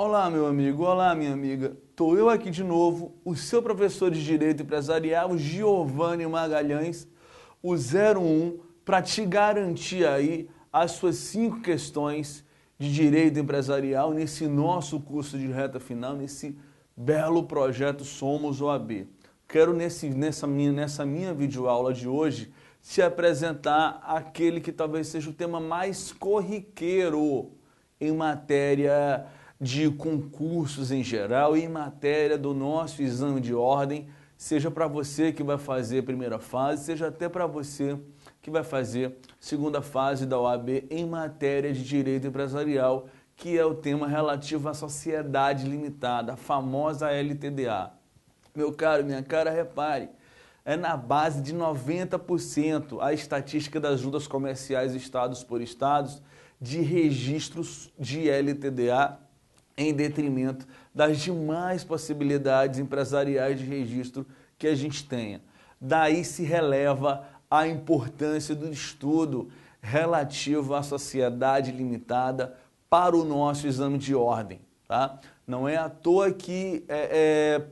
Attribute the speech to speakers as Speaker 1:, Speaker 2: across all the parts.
Speaker 1: Olá, meu amigo, olá, minha amiga. Estou eu aqui de novo, o seu professor de Direito Empresarial, Giovanni Magalhães, o 01, para te garantir aí as suas 5 questões de Direito Empresarial nesse nosso curso de reta final, nesse belo projeto Somos OAB. Quero nessa minha videoaula de hoje te apresentar aquele que talvez seja o tema mais corriqueiro em matéria de concursos em geral e em matéria do nosso exame de ordem, seja para você que vai fazer a primeira fase, seja até para você que vai fazer a segunda fase da OAB em matéria de direito empresarial, que é o tema relativo à sociedade limitada, a famosa LTDA. Meu caro, minha cara, repare, é na base de 90% a estatística das juntas comerciais estados por estados de registros de LTDA em detrimento das demais possibilidades empresariais de registro que a gente tenha. Daí se releva a importância do estudo relativo à sociedade limitada para o nosso exame de ordem. Tá? Não é à toa que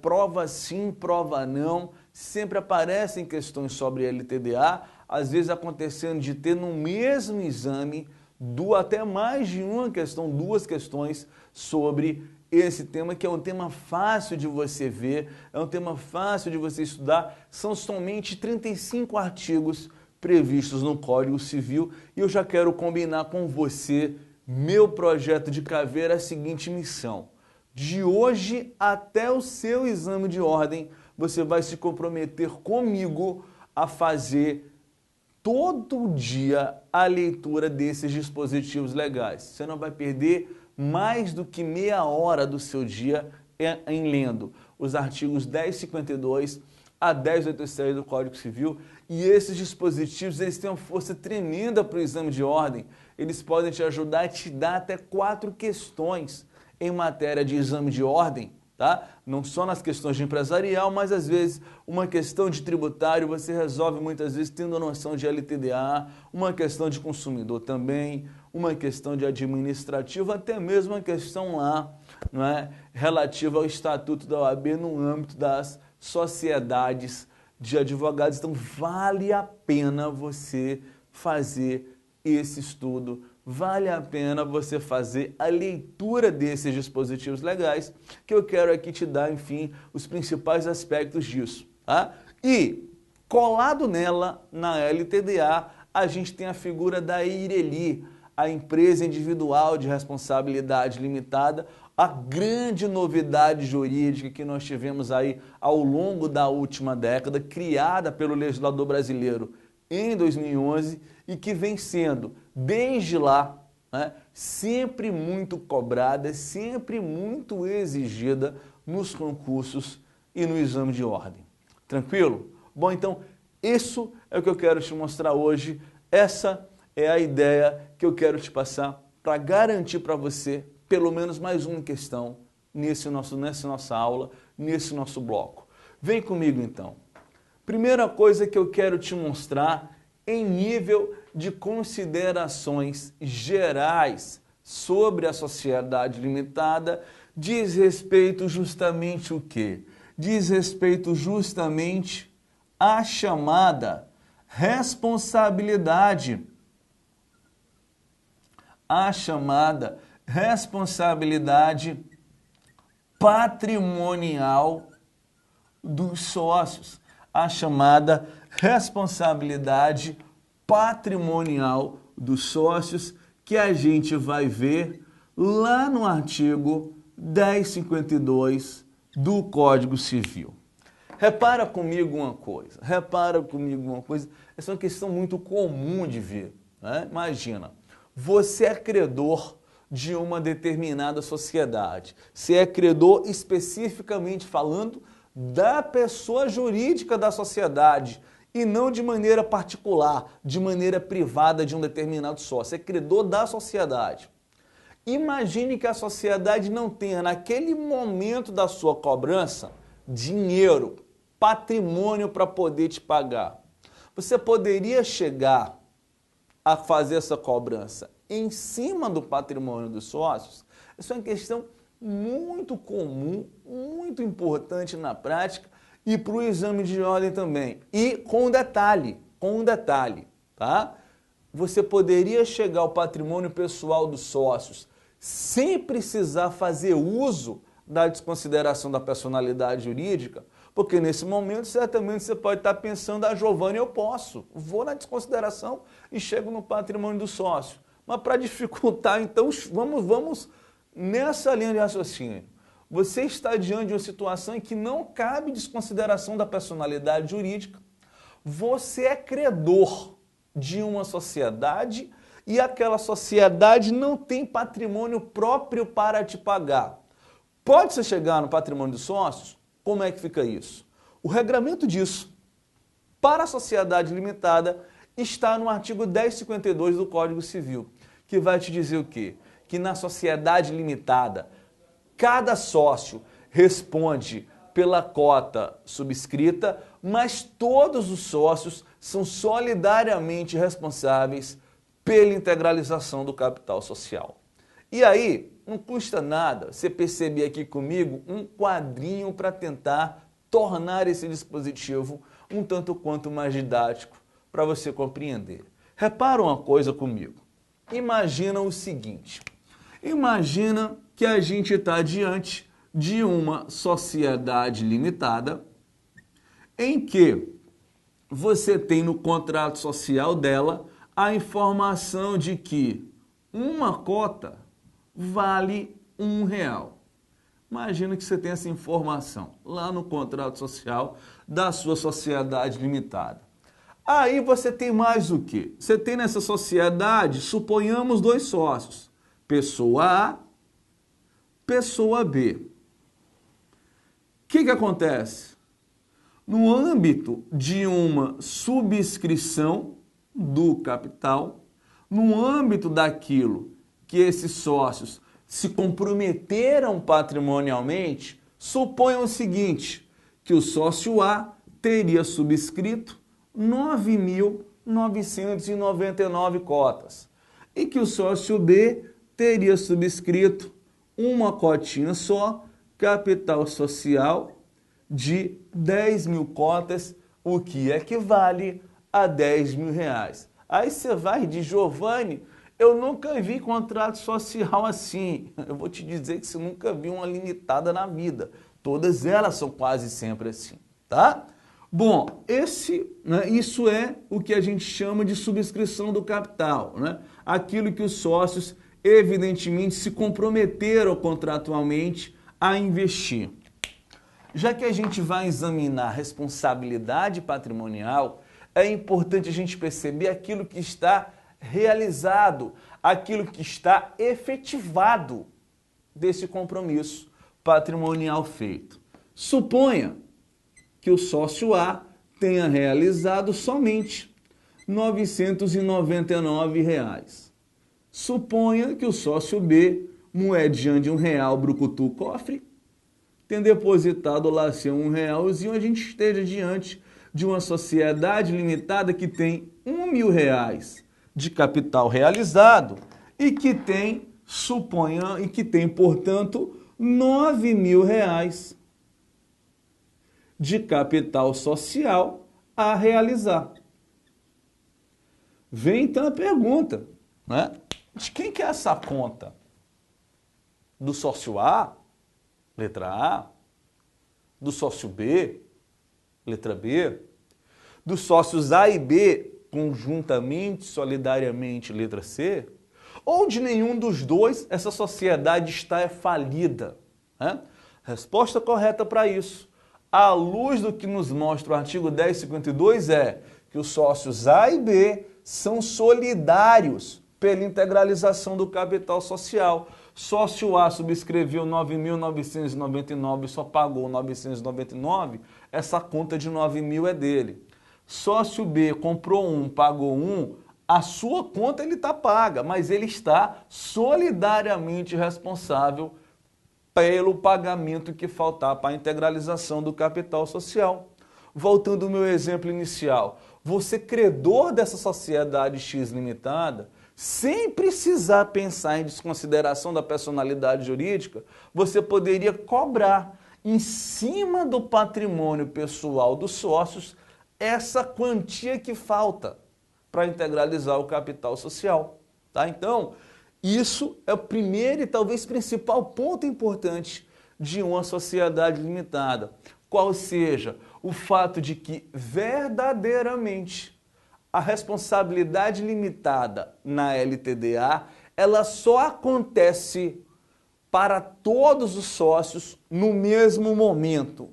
Speaker 1: prova sim, prova não, sempre aparecem questões sobre LTDA, às vezes acontecendo de ter no mesmo exame até mais de uma questão, 2 questões sobre esse tema, que é um tema fácil de você ver, é um tema fácil de você estudar. São somente 35 artigos previstos no Código Civil e eu já quero combinar com você meu projeto de caveira, a seguinte missão. De hoje até o seu exame de ordem, você vai se comprometer comigo a fazer todo dia a leitura desses dispositivos legais. Você não vai perder mais do que meia hora do seu dia em lendo os artigos 1052 a 1086 do Código Civil. E esses dispositivos, eles têm uma força tremenda para o exame de ordem. Eles podem te ajudar a te dar até 4 questões em matéria de exame de ordem, tá? Não só nas questões de empresarial, mas às vezes uma questão de tributário você resolve muitas vezes tendo a noção de LTDA, uma questão de consumidor também, uma questão de administrativo, até mesmo uma questão lá, não é, relativa ao Estatuto da OAB no âmbito das sociedades de advogados. Então vale a pena você fazer esse estudo, vale a pena você fazer a leitura desses dispositivos legais, que eu quero aqui te dar, enfim, os principais aspectos disso. Tá? E, colado nela, na LTDA, a gente tem a figura da IRELI, a Empresa Individual de Responsabilidade Limitada, a grande novidade jurídica que nós tivemos aí ao longo da última década, criada pelo legislador brasileiro em 2011 e que vem sendo, desde lá, né, sempre muito cobrada, sempre muito exigida nos concursos e no exame de ordem. Tranquilo? Bom, então, isso é o que eu quero te mostrar hoje. Essa é a ideia que eu quero te passar para garantir para você pelo menos mais uma questão nessa nossa aula, nesse nosso bloco. Vem comigo, então. Primeira coisa que eu quero te mostrar em nível de considerações gerais sobre a sociedade limitada diz respeito justamente o quê? Diz respeito justamente à chamada responsabilidade. A chamada responsabilidade patrimonial dos sócios. A chamada responsabilidade patrimonial dos sócios, que a gente vai ver lá no artigo 1052 do Código Civil. Repara comigo uma coisa, essa é uma questão muito comum de ver, né? Imagina, você é credor de uma determinada sociedade, você é credor especificamente falando da pessoa jurídica da sociedade e não de maneira particular, de maneira privada de um determinado sócio. É credor da sociedade. Imagine que a sociedade não tenha, naquele momento da sua cobrança, dinheiro, patrimônio para poder te pagar. Você poderia chegar a fazer essa cobrança em cima do patrimônio dos sócios? Essa é uma questão muito comum, muito importante na prática e para o exame de ordem também. E com um detalhe, tá? Você poderia chegar ao patrimônio pessoal dos sócios sem precisar fazer uso da desconsideração da personalidade jurídica, porque nesse momento certamente você pode estar pensando, Giovanni, eu posso, vou na desconsideração e chego no patrimônio do sócio. Mas para dificultar, então, vamos nessa linha de raciocínio. Você está diante de uma situação em que não cabe desconsideração da personalidade jurídica. Você é credor de uma sociedade e aquela sociedade não tem patrimônio próprio para te pagar. Pode-se chegar no patrimônio dos sócios? Como é que fica isso? O regramento disso, para a sociedade limitada, está no artigo 1052 do Código Civil, que vai te dizer o quê? Que na sociedade limitada, cada sócio responde pela cota subscrita, mas todos os sócios são solidariamente responsáveis pela integralização do capital social. E aí, não custa nada você perceber aqui comigo um quadrinho para tentar tornar esse dispositivo um tanto quanto mais didático para você compreender. Repara uma coisa comigo. Imagina o seguinte. Imagina que a gente está diante de uma sociedade limitada em que você tem no contrato social dela a informação de que uma cota vale R$1. Imagina que você tem essa informação lá no contrato social da sua sociedade limitada. Aí você tem mais o quê? Você tem nessa sociedade, suponhamos, 2 sócios. Pessoa A, pessoa B. O que acontece? No âmbito de uma subscrição do capital, no âmbito daquilo que esses sócios se comprometeram patrimonialmente, suponham o seguinte, que o sócio A teria subscrito 9.999 cotas e que o sócio B teria subscrito uma cotinha só, capital social de 10.000 cotas, o que equivale a R$10.000. Aí você vai de Giovanni, eu nunca vi contrato social assim. Eu vou te dizer que você nunca viu uma limitada na vida. Todas elas são quase sempre assim, tá? Bom, isso é o que a gente chama de subscrição do capital, né? Aquilo que os sócios evidentemente se comprometeram contratualmente a investir. Já que a gente vai examinar responsabilidade patrimonial, é importante a gente perceber aquilo que está realizado, aquilo que está efetivado desse compromisso patrimonial feito. Suponha que o sócio A tenha realizado somente R$999. Suponha que o sócio B, moedinha de R$1 brucutu cofre, tem depositado lá seu R$1 e a gente esteja diante de uma sociedade limitada que tem R$1.000 de capital realizado e que tem, portanto, R$9.000 de capital social a realizar. Vem então a pergunta, né? De quem que é essa conta? Do sócio A, letra A, do sócio B, letra B, dos sócios A e B, conjuntamente, solidariamente, letra C, ou de nenhum dos dois, essa sociedade está falida, né? Resposta correta para isso, à luz do que nos mostra o artigo 1052, é que os sócios A e B são solidários pela integralização do capital social. Sócio A subscreveu 9.999 e só pagou 999, essa conta de 9.000 é dele. Sócio B comprou 1, pagou 1, a sua conta ele está paga, mas ele está solidariamente responsável pelo pagamento que faltar para a integralização do capital social. Voltando ao meu exemplo inicial, você credor dessa sociedade X limitada sem precisar pensar em desconsideração da personalidade jurídica, você poderia cobrar em cima do patrimônio pessoal dos sócios essa quantia que falta para integralizar o capital social. Tá? Então, isso é o primeiro e talvez principal ponto importante de uma sociedade limitada. Qual seja o fato de que verdadeiramente a responsabilidade limitada na LTDA, ela só acontece para todos os sócios no mesmo momento.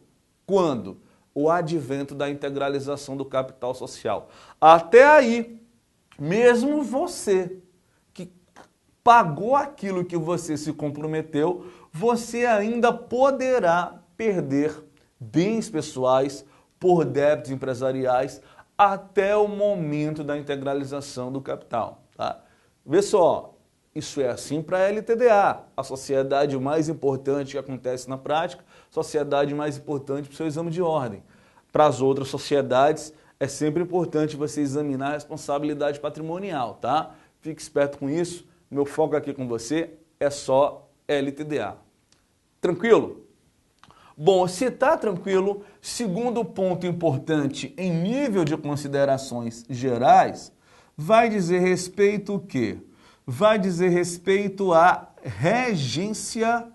Speaker 1: Quando? O advento da integralização do capital social. Até aí, mesmo você que pagou aquilo que você se comprometeu, você ainda poderá perder bens pessoais por débitos empresariais até o momento da integralização do capital. Tá? Vê só, isso é assim para a LTDA, a sociedade mais importante que acontece na prática, sociedade mais importante para o seu exame de ordem. Para as outras sociedades, é sempre importante você examinar a responsabilidade patrimonial, tá? Fique esperto com isso, meu foco aqui com você é só LTDA. Tranquilo? Bom, se está tranquilo, segundo ponto importante em nível de considerações gerais, vai dizer respeito o quê? Vai dizer respeito à regência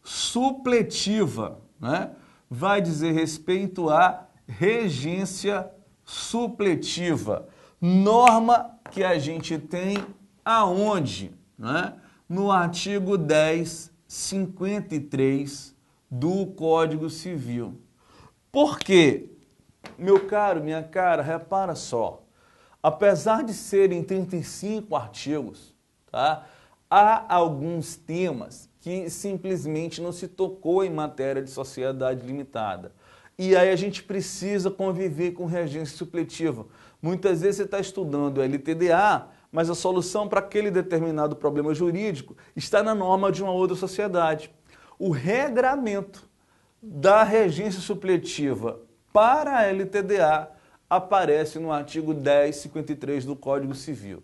Speaker 1: supletiva, né? Vai dizer respeito à regência supletiva, norma que a gente tem aonde? Né? No artigo 1053 do Código Civil. Por quê? Meu caro, minha cara, repara só. Apesar de serem 35 artigos, tá? Há alguns temas que simplesmente não se tocou em matéria de sociedade limitada. E aí a gente precisa conviver com regência supletiva. Muitas vezes você está estudando LTDA, mas a solução para aquele determinado problema jurídico está na norma de uma outra sociedade. O regramento da regência supletiva para a LTDA aparece no artigo 1053 do Código Civil.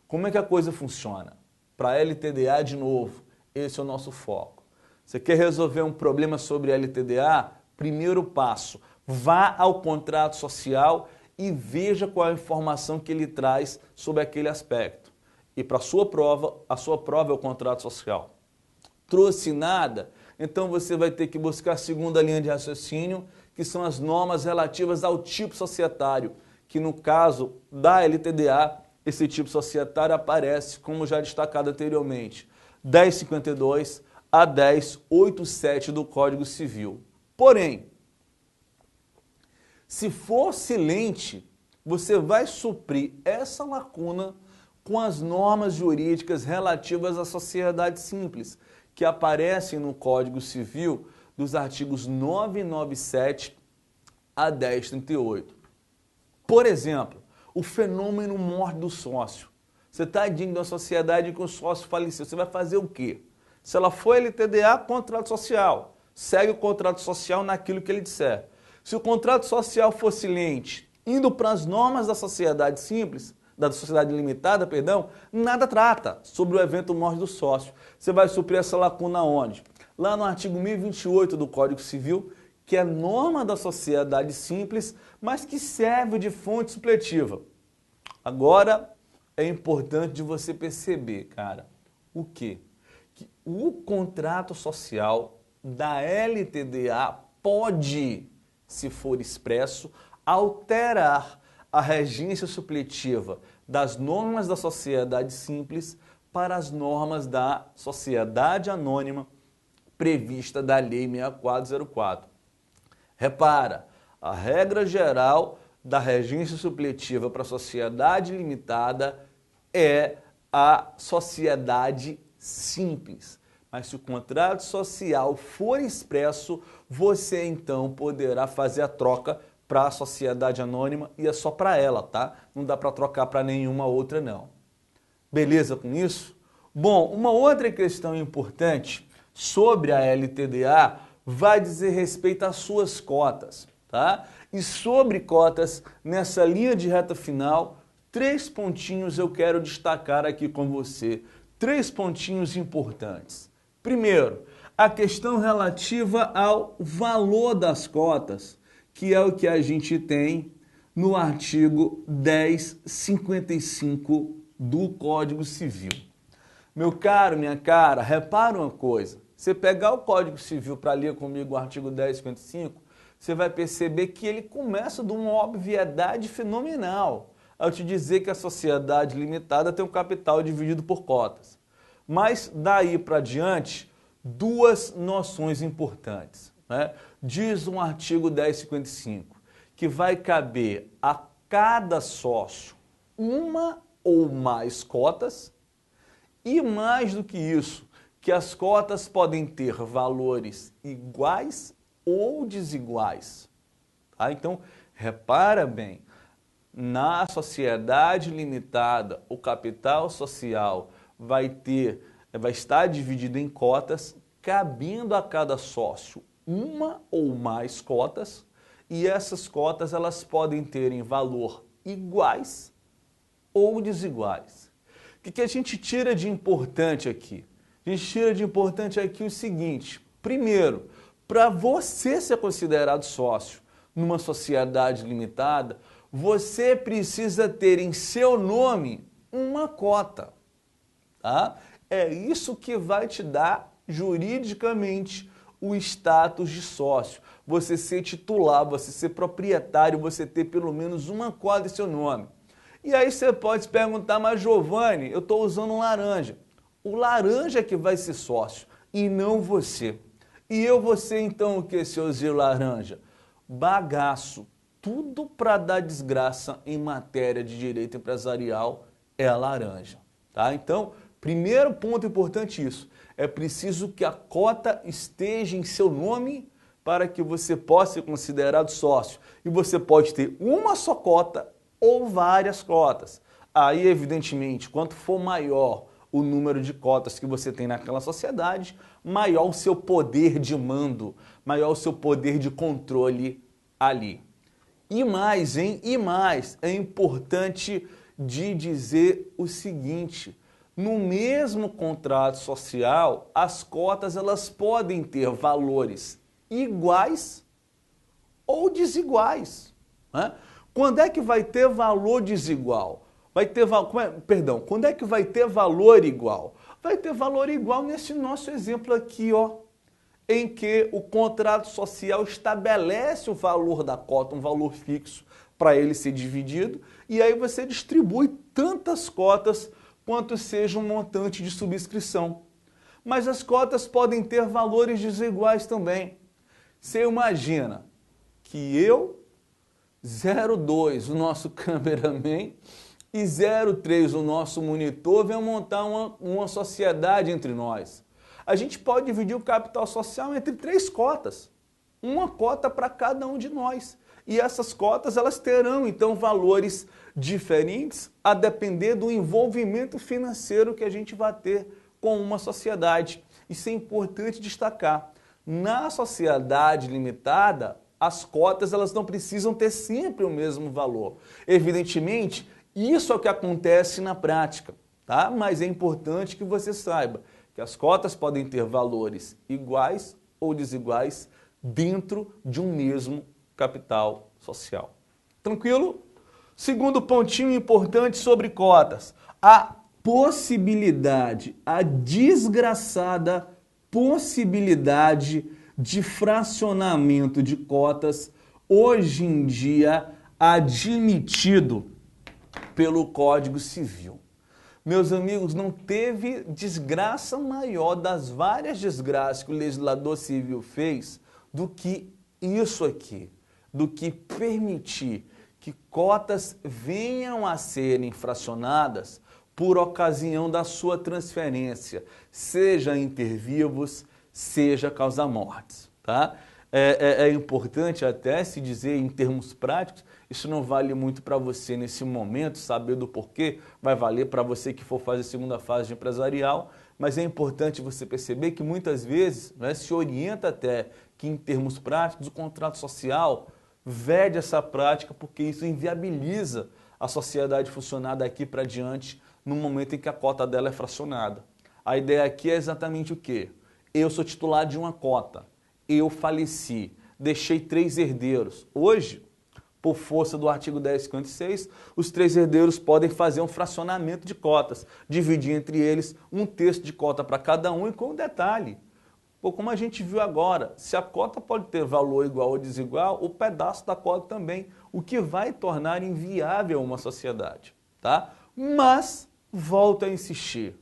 Speaker 1: Como é que a coisa funciona? Para a LTDA, de novo, esse é o nosso foco. Você quer resolver um problema sobre a LTDA? Primeiro passo, vá ao contrato social e veja qual é a informação que ele traz sobre aquele aspecto. E para a sua prova é o contrato social. Trouxe nada? Então você vai ter que buscar a segunda linha de raciocínio, que são as normas relativas ao tipo societário, que no caso da LTDA, esse tipo societário aparece, como já destacado anteriormente, 1052 a 1087 do Código Civil. Porém, se for silente, você vai suprir essa lacuna com as normas jurídicas relativas à sociedade simples, que aparecem no Código Civil dos artigos 997 a 1038. Por exemplo, o fenômeno morte do sócio. Você está diante de uma sociedade em que o sócio faleceu, você vai fazer o quê? Se ela for LTDA, contrato social. Segue o contrato social naquilo que ele disser. Se o contrato social for silente, indo para as normas da sociedade simples, da sociedade limitada, perdão, nada trata sobre o evento morte do sócio. Você vai suprir essa lacuna onde? Lá no artigo 1028 do Código Civil, que é norma da sociedade simples, mas que serve de fonte supletiva. Agora, é importante de você perceber, cara, o quê? Que o contrato social da LTDA pode, se for expresso, alterar a regência supletiva das normas da sociedade simples para as normas da sociedade anônima prevista da Lei 6404. Repara, a regra geral da regência supletiva para a sociedade limitada é a sociedade simples. Mas se o contrato social for expresso, você então poderá fazer a troca para a sociedade anônima e é só para ela, tá? Não dá para trocar para nenhuma outra, não. Beleza com isso? Bom, uma outra questão importante sobre a LTDA vai dizer respeito às suas cotas, tá? E sobre cotas, nessa linha de reta final, 3 pontinhos eu quero destacar aqui com você. 3 pontinhos importantes. Primeiro, a questão relativa ao valor das cotas, que é o que a gente tem no artigo 1055 do Código Civil. Meu caro, minha cara, repara uma coisa. Você pegar o Código Civil para ler comigo o artigo 1055, você vai perceber que ele começa de uma obviedade fenomenal ao te dizer que a sociedade limitada tem um capital dividido por cotas. Mas daí para diante, 2 noções importantes, né? Diz um artigo 1055 que vai caber a cada sócio uma ou mais cotas e, mais do que isso, que as cotas podem ter valores iguais ou desiguais. Tá? Então, repara bem, na sociedade limitada, o capital social vai estar dividido em cotas, cabendo a cada sócio uma ou mais cotas, e essas cotas elas podem ter em valor iguais ou desiguais. O que a gente tira de importante aqui? A gente tira de importante aqui o seguinte: primeiro, para você ser considerado sócio numa sociedade limitada, você precisa ter em seu nome uma cota. Tá? É isso que vai te dar juridicamente o status de sócio. Você ser titular, você ser proprietário, você ter pelo menos uma cota em seu nome. E aí você pode se perguntar, mas Giovanni, eu estou usando um laranja. O laranja é que vai ser sócio e não você. E eu vou ser então o que, seu Zé Laranja? Bagaço. Tudo para dar desgraça em matéria de direito empresarial é a laranja. Tá? Então, primeiro ponto importante isso. É preciso que a cota esteja em seu nome para que você possa ser considerado sócio. E você pode ter uma só cota ou várias cotas. Aí, evidentemente, quanto for maior o número de cotas que você tem naquela sociedade, maior o seu poder de mando, maior o seu poder de controle ali. E mais, hein? E mais, é importante de dizer o seguinte: no mesmo contrato social, as cotas elas podem ter valores iguais ou desiguais. Né? Quando é que vai ter valor desigual? Quando é que vai ter valor igual? Vai ter valor igual nesse nosso exemplo aqui, ó, em que o contrato social estabelece o valor da cota, um valor fixo para ele ser dividido, e aí você distribui tantas cotas quanto seja um montante de subscrição. Mas as cotas podem ter valores desiguais também. Você imagina que eu, 02, o nosso cameraman, e 03, o nosso monitor, vem montar uma sociedade entre nós. A gente pode dividir o capital social entre 3 cotas. Uma cota para cada um de nós. E essas cotas elas terão, então, valores diferentes a depender do envolvimento financeiro que a gente vai ter com uma sociedade. Isso é importante destacar. Na sociedade limitada, as cotas elas não precisam ter sempre o mesmo valor. Evidentemente, isso é o que acontece na prática, tá? Mas é importante que você saiba que as cotas podem ter valores iguais ou desiguais dentro de um mesmo capital social. Tranquilo? Segundo pontinho importante sobre cotas, a possibilidade, a desgraçada possibilidade de fracionamento de cotas, hoje em dia admitido pelo Código Civil. Meus amigos, não teve desgraça maior das várias desgraças que o legislador civil fez do que isso aqui, do que permitir que cotas venham a serem fracionadas por ocasião da sua transferência, seja inter vivos, seja causa mortes, tá? É importante até se dizer em termos práticos, isso não vale muito para você nesse momento, saber do porquê, vai valer para você que for fazer a segunda fase de empresarial, mas é importante você perceber que muitas vezes, né, se orienta até que em termos práticos o contrato social vede essa prática porque isso inviabiliza a sociedade funcionar daqui para diante no momento em que a cota dela é fracionada. A ideia aqui é exatamente o quê? Eu sou titular de uma cota, eu faleci, deixei 3 herdeiros. Hoje, por força do artigo 1056, os 3 herdeiros podem fazer um fracionamento de cotas, dividir entre eles 1/3 de cota para cada um e com um detalhe. Como a gente viu agora, se a cota pode ter valor igual ou desigual, o pedaço da cota também, o que vai tornar inviável uma sociedade, tá? Mas, volto a insistir,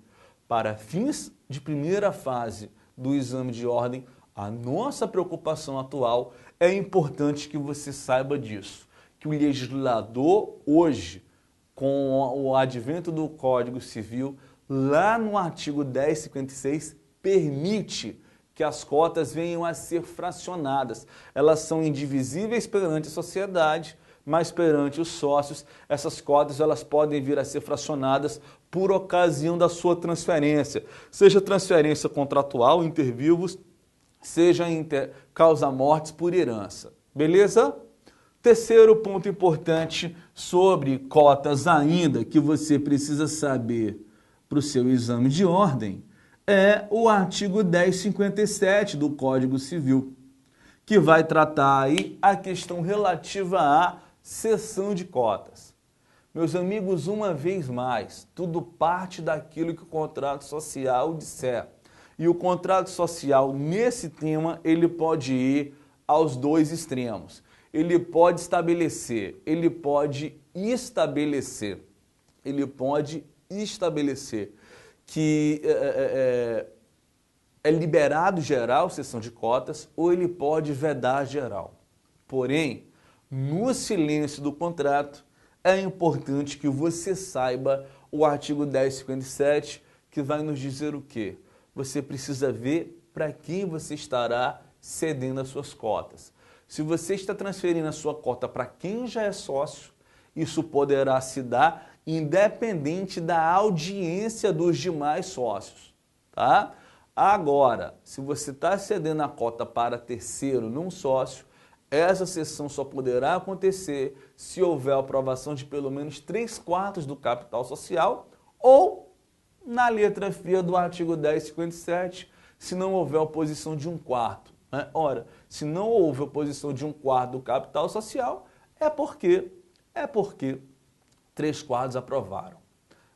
Speaker 1: para fins de primeira fase do exame de ordem, a nossa preocupação atual é importante que você saiba disso, que o legislador hoje, com o advento do Código Civil, lá no artigo 1056, permite que as cotas venham a ser fracionadas. Elas são indivisíveis perante a sociedade, mas perante os sócios, essas cotas elas podem vir a ser fracionadas por ocasião da sua transferência, seja transferência contratual, intervivos, seja causa-mortes por herança. Beleza? Terceiro ponto importante sobre cotas ainda, que você precisa saber para o seu exame de ordem, é o artigo 1057 do Código Civil, que vai tratar aí a questão relativa à cessão de cotas. Meus amigos, uma vez mais, tudo parte daquilo que o contrato social disser. E o contrato social, nesse tema, ele pode ir aos 2 extremos. Ele pode estabelecer que é liberado geral cessão de cotas ou ele pode vedar geral. Porém, no silêncio do contrato, é importante que você saiba o artigo 1057, que vai nos dizer o quê? Você precisa ver para quem você estará cedendo as suas cotas. Se você está transferindo a sua cota para quem já é sócio, isso poderá se dar independente da audiência dos demais sócios, tá? Agora, se você está cedendo a cota para terceiro, não sócio, essa cessão só poderá acontecer se houver aprovação de pelo menos 3/4 do capital social ou, na letra fria do artigo 1057, se não houver oposição de 1/4. Né? Ora, se não houve oposição de 1/4 do capital social, é porque 3/4 aprovaram.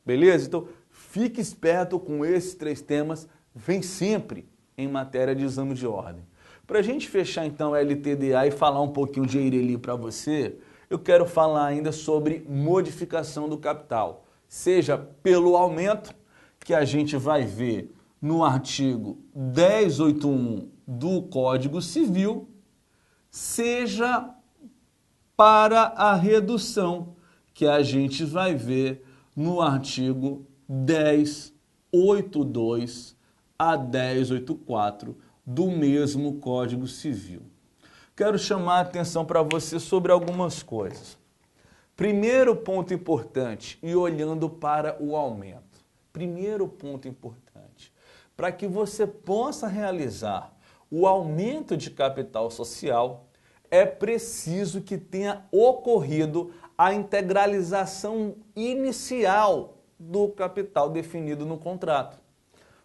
Speaker 1: Beleza? Então, fique esperto com esses 3 temas, vem sempre em matéria de exame de ordem. Para a gente fechar então o LTDA e falar um pouquinho de EIRELI para você, eu quero falar ainda sobre modificação do capital, seja pelo aumento, que a gente vai ver no artigo 1081 do Código Civil, seja para a redução, que a gente vai ver no artigo 1082 a 1084 do mesmo Código Civil. Quero chamar a atenção para você sobre algumas coisas. Primeiro ponto importante, e olhando para o aumento. Primeiro ponto importante, para que você possa realizar o aumento de capital social, é preciso que tenha ocorrido a integralização inicial do capital definido no contrato.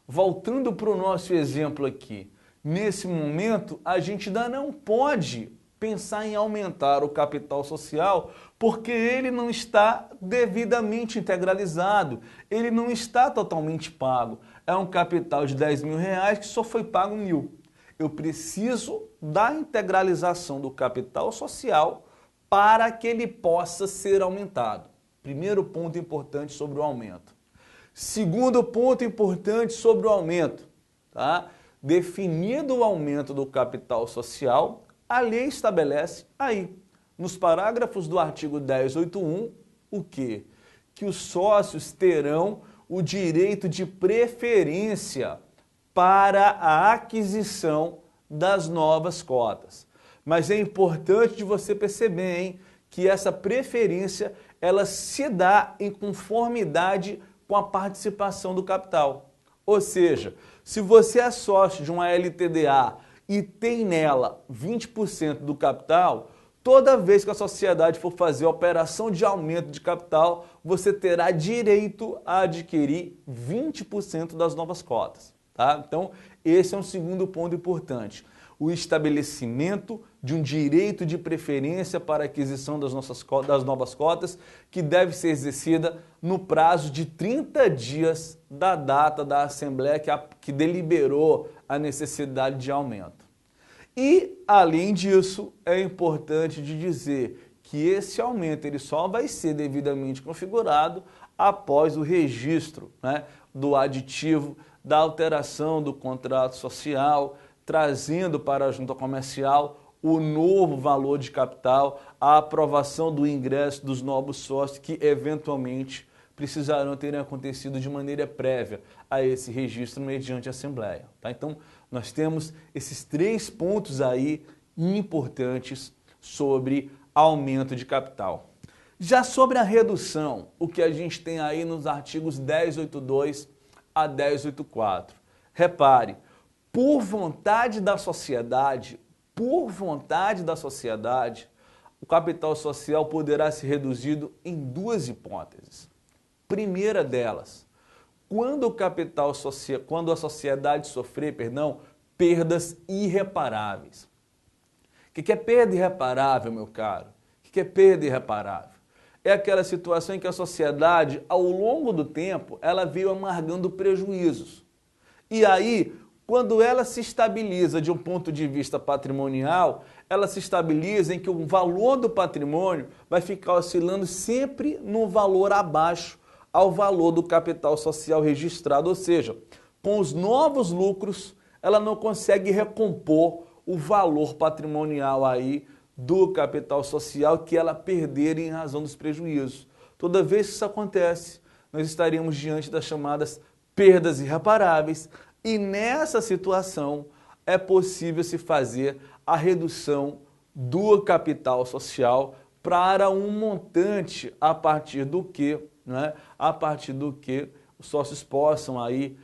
Speaker 1: Voltando para o nosso exemplo aqui, nesse momento a gente ainda não pode pensar em aumentar o capital social porque ele não está devidamente integralizado, ele não está totalmente pago. É um capital de R$10.000 que só foi pago 1.000. Eu preciso da integralização do capital social para que ele possa ser aumentado. Primeiro ponto importante sobre o aumento. Segundo ponto importante sobre o aumento, tá? Definido o aumento do capital social, a lei estabelece aí, nos parágrafos do artigo 1081, o quê? Que os sócios terão o direito de preferência para a aquisição das novas cotas. Mas é importante de você perceber, hein, que essa preferência ela se dá em conformidade com a participação do capital. Ou seja, se você é sócio de uma LTDA e tem nela 20% do capital, Toda vez que a sociedade for fazer a operação de aumento de capital, você terá direito a adquirir 20% das novas cotas. Tá? Então, esse é um segundo ponto importante. O estabelecimento de um direito de preferência para a aquisição das novas cotas, que deve ser exercida no prazo de 30 dias da data da Assembleia que deliberou a necessidade de aumento. E, além disso, é importante de dizer que esse aumento ele só vai ser devidamente configurado após o registro, né, do aditivo, da alteração do contrato social, trazendo para a junta comercial o novo valor de capital, a aprovação do ingresso dos novos sócios que eventualmente precisarão ter acontecido de maneira prévia a esse registro mediante a Assembleia. Tá? Então, nós temos esses 3 pontos aí importantes sobre aumento de capital. Já sobre a redução, o que a gente tem aí nos artigos 1082 a 1084. Repare, por vontade da sociedade, o capital social poderá ser reduzido em 2 hipóteses. Primeira delas, quando a sociedade sofrer, perdas irreparáveis. O que é perda irreparável, meu caro? O que é perda irreparável? É aquela situação em que a sociedade, ao longo do tempo, ela veio amargando prejuízos. E aí, quando ela se estabiliza de um ponto de vista patrimonial, ela se estabiliza em que o valor do patrimônio vai ficar oscilando sempre no valor abaixo ao valor do capital social registrado, ou seja, com os novos lucros, ela não consegue recompor o valor patrimonial aí do capital social que ela perder em razão dos prejuízos. Toda vez que isso acontece, nós estaríamos diante das chamadas perdas irreparáveis e nessa situação é possível se fazer a redução do capital social para um montante a partir do que, os sócios possam aí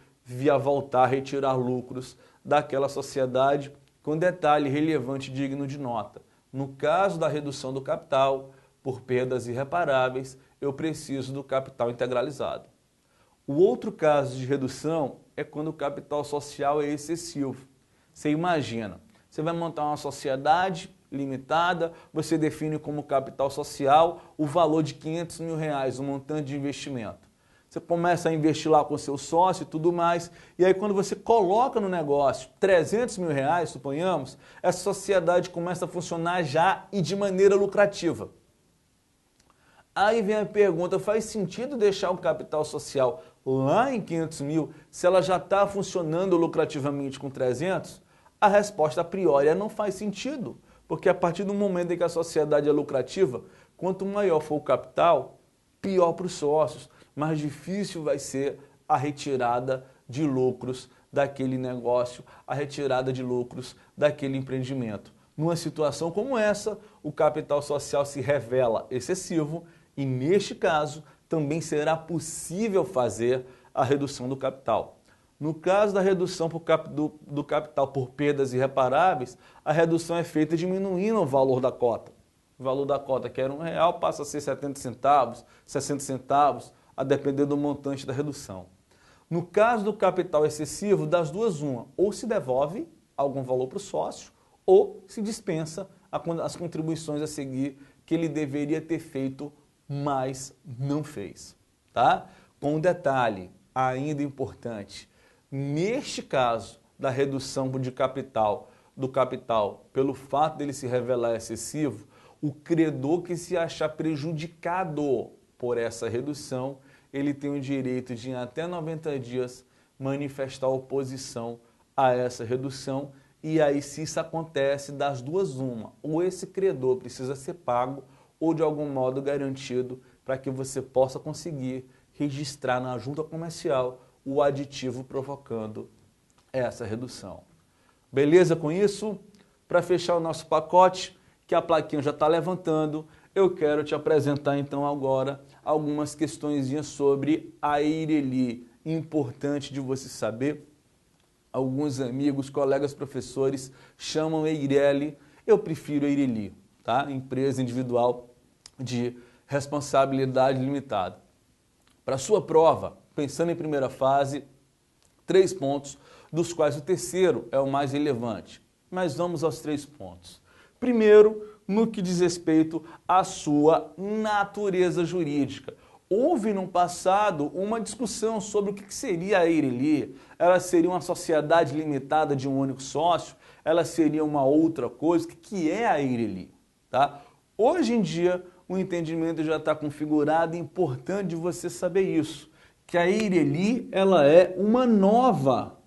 Speaker 1: voltar a retirar lucros daquela sociedade, com detalhe relevante e digno de nota. No caso da redução do capital por perdas irreparáveis, eu preciso do capital integralizado. O outro caso de redução é quando o capital social é excessivo. Você imagina, você vai montar uma sociedade limitada, você define como capital social o valor de R$500 mil, o montante de investimento. Você começa a investir lá com seu sócio e tudo mais, e aí quando você coloca no negócio R$300 mil, suponhamos, essa sociedade começa a funcionar já e de maneira lucrativa. Aí vem a pergunta, faz sentido deixar o capital social lá em 500 mil se ela já está funcionando lucrativamente com 300? A resposta a priori é não faz sentido, porque a partir do momento em que a sociedade é lucrativa, quanto maior for o capital, pior para os sócios, mais difícil vai ser a retirada de lucros daquele negócio, a retirada de lucros daquele empreendimento. Numa situação como essa, o capital social se revela excessivo e, neste caso, também será possível fazer a redução do capital. No caso da redução do capital por perdas irreparáveis, a redução é feita diminuindo o valor da cota. O valor da cota, que era R$1, passa a ser 70 centavos, 60 centavos, a depender do montante da redução. No caso do capital excessivo, das duas uma, ou se devolve algum valor para o sócio, ou se dispensa as contribuições a seguir que ele deveria ter feito, mas não fez. Tá? Com um detalhe ainda importante, neste caso da redução do capital, pelo fato dele se revelar excessivo, o credor que se achar prejudicado por essa redução, ele tem o direito de, em até 90 dias, manifestar oposição a essa redução. E aí, se isso acontece, das duas uma, ou esse credor precisa ser pago, ou de algum modo garantido para que você possa conseguir registrar na junta comercial o aditivo provocando essa redução. Beleza com isso? Para fechar o nosso pacote, que a plaquinha já está levantando, eu quero te apresentar então agora algumas questõezinhas sobre a Eireli. Importante de você saber, alguns amigos, colegas professores chamam Eireli, eu prefiro Eireli, tá? Empresa individual de responsabilidade limitada. Para sua prova, pensando em primeira fase, 3 pontos, dos quais o terceiro é o mais relevante. Mas vamos aos 3 pontos. Primeiro, no que diz respeito à sua natureza jurídica. Houve no passado uma discussão sobre o que seria a Eireli. Ela seria uma sociedade limitada de um único sócio? Ela seria uma outra coisa? O que é a Eireli? Tá? Hoje em dia, o entendimento já está configurado e é importante você saber isso. Que a Eireli, ela é uma nova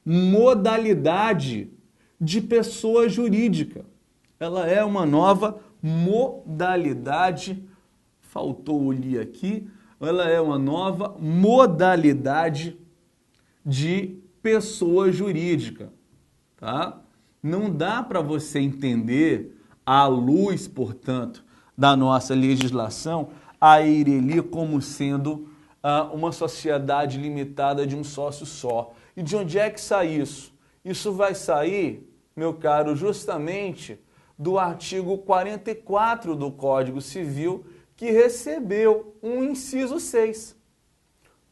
Speaker 1: modalidade de pessoa jurídica. Ela é uma nova modalidade, faltou o li aqui, ela é uma nova modalidade de pessoa jurídica, tá? Não dá para você entender, à luz, portanto, da nossa legislação, a Eireli como sendo uma sociedade limitada de um sócio só. E de onde é que sai isso? Isso vai sair, meu caro, justamente do artigo 44 do Código Civil, que recebeu um inciso 6.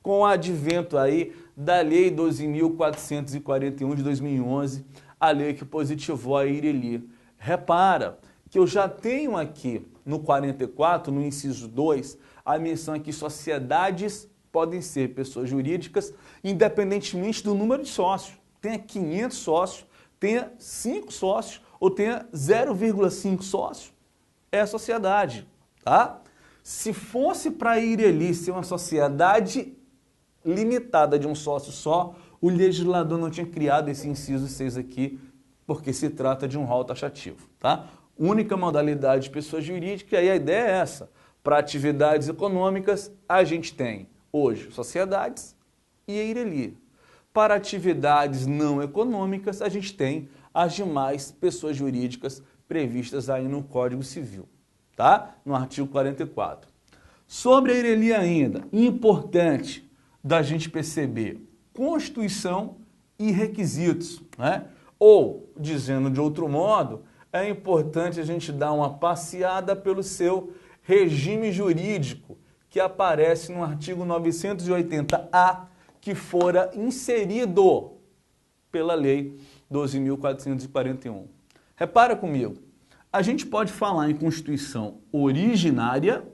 Speaker 1: Com o advento aí da Lei 12.441 de 2011, a lei que positivou a Eireli. Repara que eu já tenho aqui no 44, no inciso 2, a menção aqui: sociedades podem ser pessoas jurídicas, independentemente do número de sócios. Tenha 500 sócios, tenha 5 sócios ou tenha 0,5 sócios, é a sociedade, tá? Se fosse para a Eireli ser uma sociedade limitada de um sócio só, o legislador não tinha criado esse inciso 6 aqui, porque se trata de um rol taxativo, tá? Única modalidade de pessoa jurídica, e aí a ideia é essa. Para atividades econômicas, a gente tem hoje sociedades e Eireli. Para atividades não econômicas, a gente tem as demais pessoas jurídicas previstas aí no Código Civil, tá? No artigo 44. Sobre a Eireli ainda, importante da gente perceber Constituição e requisitos, né? Ou, dizendo de outro modo, é importante a gente dar uma passeada pelo seu regime jurídico, que aparece no artigo 980-A, que fora inserido pela Lei 12.441. Repara comigo, a gente pode falar em Constituição originária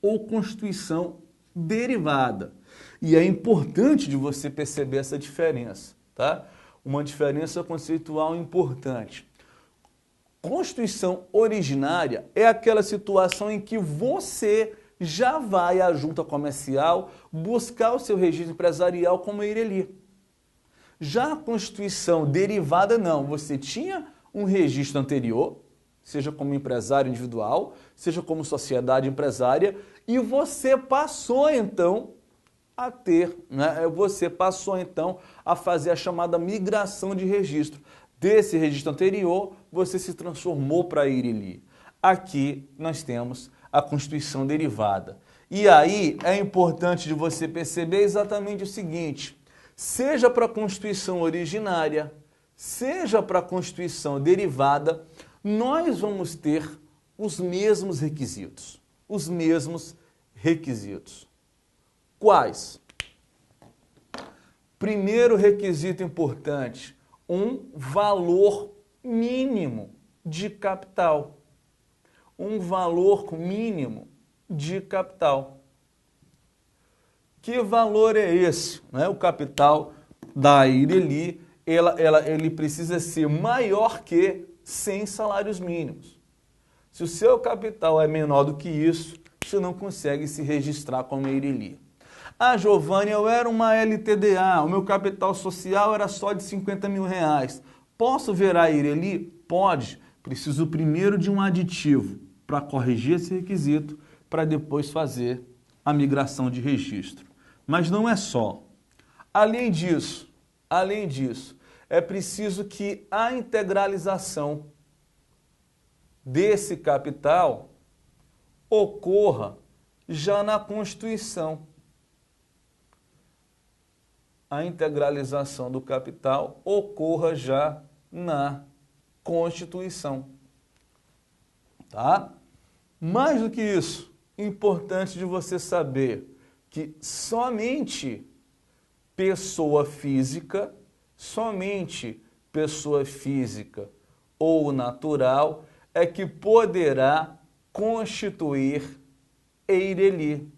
Speaker 1: ou Constituição derivada. E é importante de você perceber essa diferença, tá? Uma diferença conceitual importante. Constituição originária é aquela situação em que você já vai à junta comercial buscar o seu registro empresarial como Eireli. Já a Constituição derivada não, você tinha um registro anterior, seja como empresário individual, seja como sociedade empresária, e você passou então a ter, né? Você passou então a fazer a chamada migração de registro. Desse registro anterior, você se transformou para a Eireli. Aqui nós temos a Constituição derivada. E aí é importante de você perceber exatamente o seguinte: seja para a Constituição originária, seja para a Constituição derivada, nós vamos ter os mesmos requisitos. Os mesmos requisitos. Quais? Primeiro requisito importante: um valor mínimo de capital. Um valor mínimo de capital. Que valor é esse? O capital da Eireli, ele precisa ser maior que 100 salários mínimos. Se o seu capital é menor do que isso, você não consegue se registrar como Eireli. Ah, Giovanni, eu era uma LTDA, o meu capital social era só de 50 mil reais. Posso virar Eireli? Pode. Preciso primeiro de um aditivo para corrigir esse requisito, para depois fazer a migração de registro. Mas não é só. Além disso, é preciso que a integralização desse capital ocorra já na Constituição. A integralização do capital ocorra já na Constituição. tá? Mais do que isso, importante de você saber que somente pessoa física ou natural é que poderá constituir EIRELI.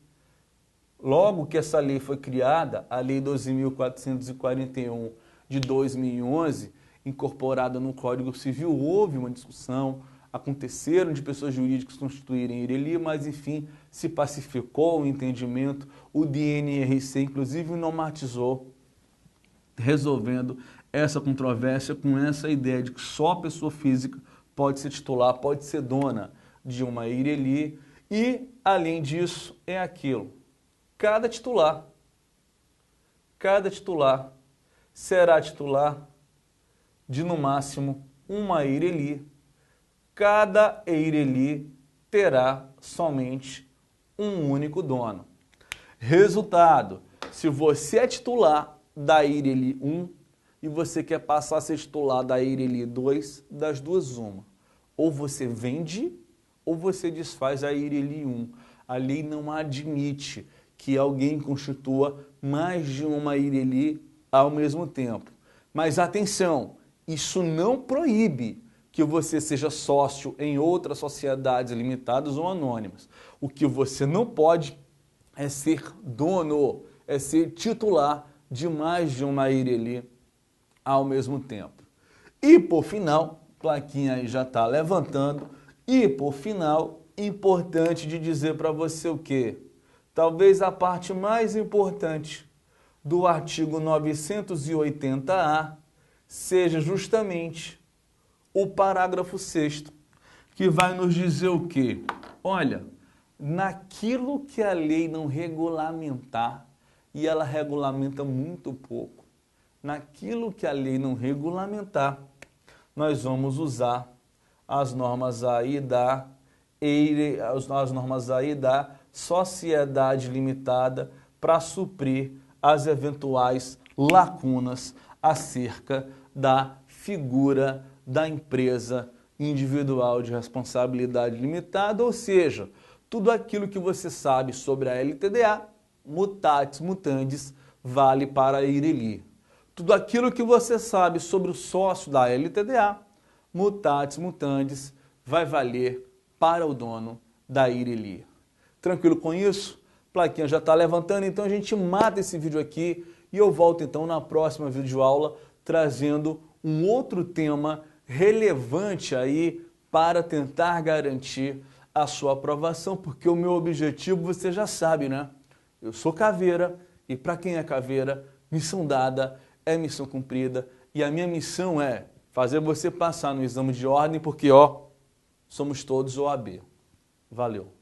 Speaker 1: Logo que essa lei foi criada, a Lei 12.441 de 2011, incorporada no Código Civil, houve uma discussão, aconteceram de pessoas jurídicas constituírem EIRELI, mas enfim, se pacificou o entendimento, o DNRC inclusive normatizou, resolvendo essa controvérsia com essa ideia de que só pessoa física pode ser titular, pode ser dona de uma EIRELI e, além disso, é aquilo. Cada titular será titular de, no máximo, uma EIRELI. Cada EIRELI terá somente um único dono. Resultado, se você é titular da EIRELI 1 e você quer passar a ser titular da EIRELI 2, das duas uma. Ou você vende ou você desfaz a EIRELI 1. A lei não admite que alguém constitua mais de uma EIRELI ao mesmo tempo. Mas atenção, isso não proíbe que você seja sócio em outras sociedades limitadas ou anônimas. O que você não pode é ser dono, é ser titular de mais de uma EIRELI ao mesmo tempo. E por final, plaquinha aí já está levantando, e por final, importante de dizer para você o quê? Talvez a parte mais importante do artigo 980-A seja justamente o parágrafo 6º, que vai nos dizer o quê? Olha, naquilo que a lei não regulamentar, e ela regulamenta muito pouco, naquilo que a lei não regulamentar, nós vamos usar as normas aí da sociedade limitada para suprir as eventuais lacunas acerca da figura da empresa individual de responsabilidade limitada, ou seja, tudo aquilo que você sabe sobre a LTDA, mutatis mutandis, vale para a EIRELI. Tudo aquilo que você sabe sobre o sócio da LTDA, mutatis mutandis, vai valer para o dono da EIRELI. Tranquilo com isso? Plaquinha já está levantando, então a gente mata esse vídeo aqui e eu volto então na próxima videoaula trazendo um outro tema relevante aí para tentar garantir a sua aprovação, porque o meu objetivo você já sabe, né? Eu sou caveira e para quem é caveira, missão dada é missão cumprida e a minha missão é fazer você passar no exame de ordem porque, ó, somos todos OAB. Valeu!